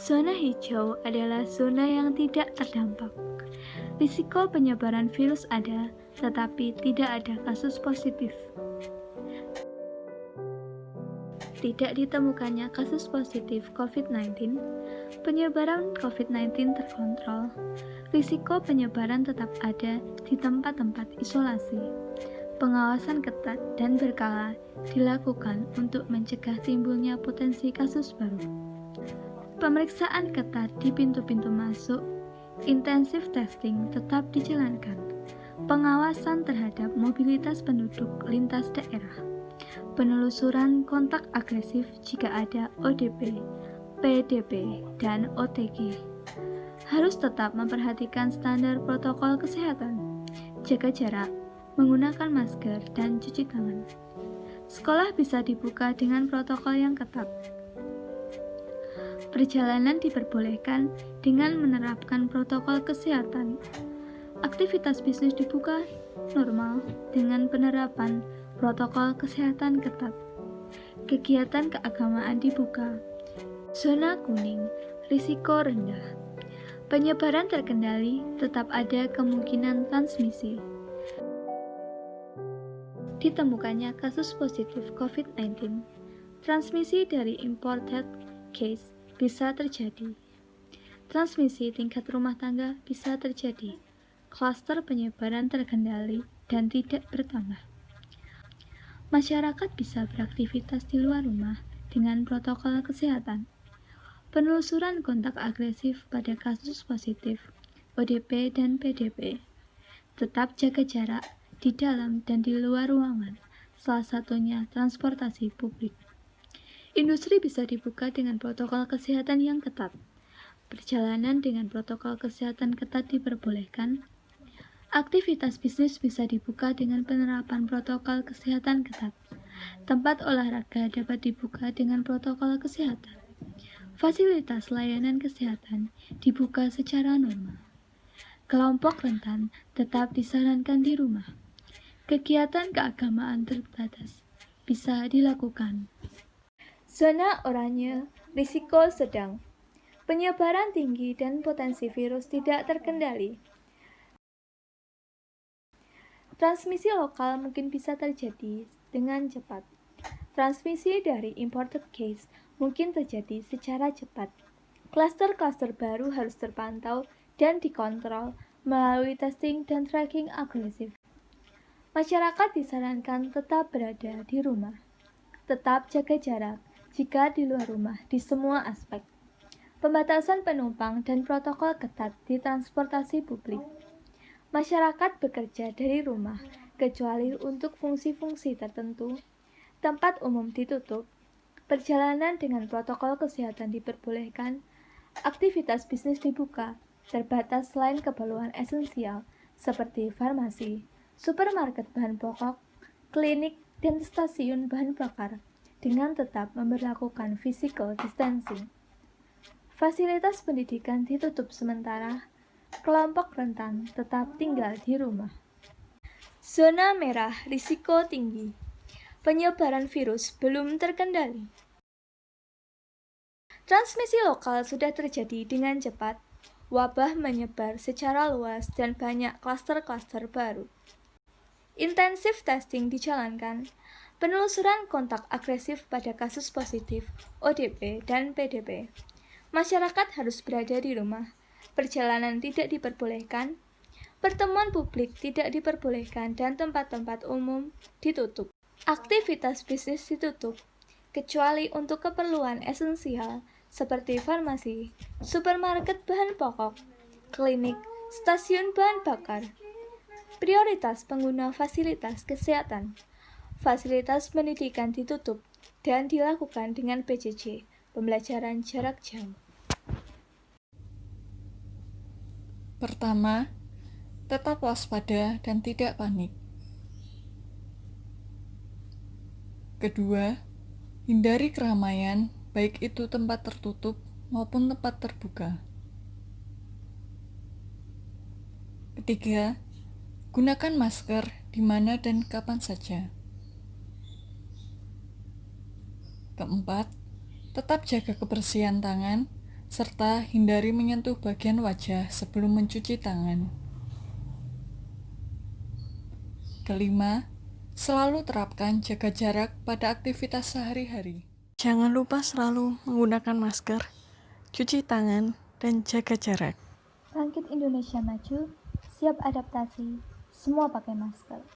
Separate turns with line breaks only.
Zona hijau adalah zona yang tidak terdampak. Risiko penyebaran virus ada, tetapi tidak ada kasus positif. Tidak ditemukannya kasus positif COVID-19, penyebaran COVID-19 terkontrol, risiko penyebaran tetap ada di tempat-tempat isolasi. Pengawasan ketat dan berkala dilakukan untuk mencegah timbulnya potensi kasus baru. Pemeriksaan ketat di pintu-pintu masuk, intensif testing tetap dijalankan. Pengawasan terhadap mobilitas penduduk lintas daerah. Penelusuran kontak agresif jika ada ODP, PDP, dan OTG. Harus tetap memperhatikan standar protokol kesehatan, jaga jarak, menggunakan masker, dan cuci tangan. Sekolah bisa dibuka dengan protokol yang ketat. Perjalanan diperbolehkan dengan menerapkan protokol kesehatan. Aktivitas bisnis dibuka normal dengan penerapan protokol kesehatan ketat. Kegiatan keagamaan dibuka. Zona kuning, risiko rendah. Penyebaran terkendali, tetap ada kemungkinan transmisi. Ditemukannya kasus positif COVID-19. Transmisi dari imported case bisa terjadi. Transmisi tingkat rumah tangga bisa terjadi. Klaster penyebaran terkendali dan tidak bertambah. Masyarakat bisa beraktivitas di luar rumah dengan protokol kesehatan. Penelusuran kontak agresif pada kasus positif, ODP dan PDP. Tetap jaga jarak di dalam dan di luar ruangan, salah satunya transportasi publik. Industri bisa dibuka dengan protokol kesehatan yang ketat. Perjalanan dengan protokol kesehatan ketat diperbolehkan. Aktivitas bisnis bisa dibuka dengan penerapan protokol kesehatan ketat. Tempat olahraga dapat dibuka dengan protokol kesehatan. Fasilitas layanan kesehatan dibuka secara normal. Kelompok rentan tetap disarankan di rumah. Kegiatan keagamaan terbatas bisa dilakukan. Zona oranye, risiko sedang. Penyebaran tinggi dan potensi virus tidak terkendali. Transmisi lokal mungkin bisa terjadi dengan cepat. Transmisi dari imported case mungkin terjadi secara cepat. Klaster-klaster baru harus terpantau dan dikontrol melalui testing dan tracking agresif. Masyarakat disarankan tetap berada di rumah. Tetap jaga jarak jika di luar rumah di semua aspek. Pembatasan penumpang dan protokol ketat di transportasi publik. Masyarakat bekerja dari rumah, kecuali untuk fungsi-fungsi tertentu. Tempat umum ditutup. Perjalanan dengan protokol kesehatan diperbolehkan. Aktivitas bisnis dibuka, terbatas selain keperluan esensial, seperti farmasi, supermarket bahan pokok, klinik, dan stasiun bahan bakar, dengan tetap memberlakukan physical distancing. Fasilitas pendidikan ditutup sementara. Kelompok rentan tetap tinggal di rumah. Zona merah, risiko tinggi. Penyebaran virus belum terkendali. Transmisi lokal sudah terjadi dengan cepat. Wabah menyebar secara luas dan banyak klaster-klaster baru. Intensif testing dijalankan. Penelusuran kontak agresif pada kasus positif, ODP dan PDP. Masyarakat harus berada di rumah. Perjalanan tidak diperbolehkan, pertemuan publik tidak diperbolehkan, dan tempat-tempat umum ditutup. Aktivitas bisnis ditutup, kecuali untuk keperluan esensial seperti farmasi, supermarket bahan pokok, klinik, stasiun bahan bakar. Prioritas pengguna fasilitas kesehatan. Fasilitas pendidikan ditutup dan dilakukan dengan PJJ, pembelajaran jarak jauh.
Pertama, tetap waspada dan tidak panik. Kedua, hindari keramaian, baik itu tempat tertutup maupun tempat terbuka. Ketiga, gunakan masker di mana dan kapan saja. Keempat, tetap jaga kebersihan tangan serta hindari menyentuh bagian wajah sebelum mencuci tangan. Kelima, selalu terapkan jaga jarak pada aktivitas sehari-hari.
Jangan lupa selalu menggunakan masker, cuci tangan, dan jaga jarak.
Bangkit Indonesia Maju, siap adaptasi, semua pakai masker.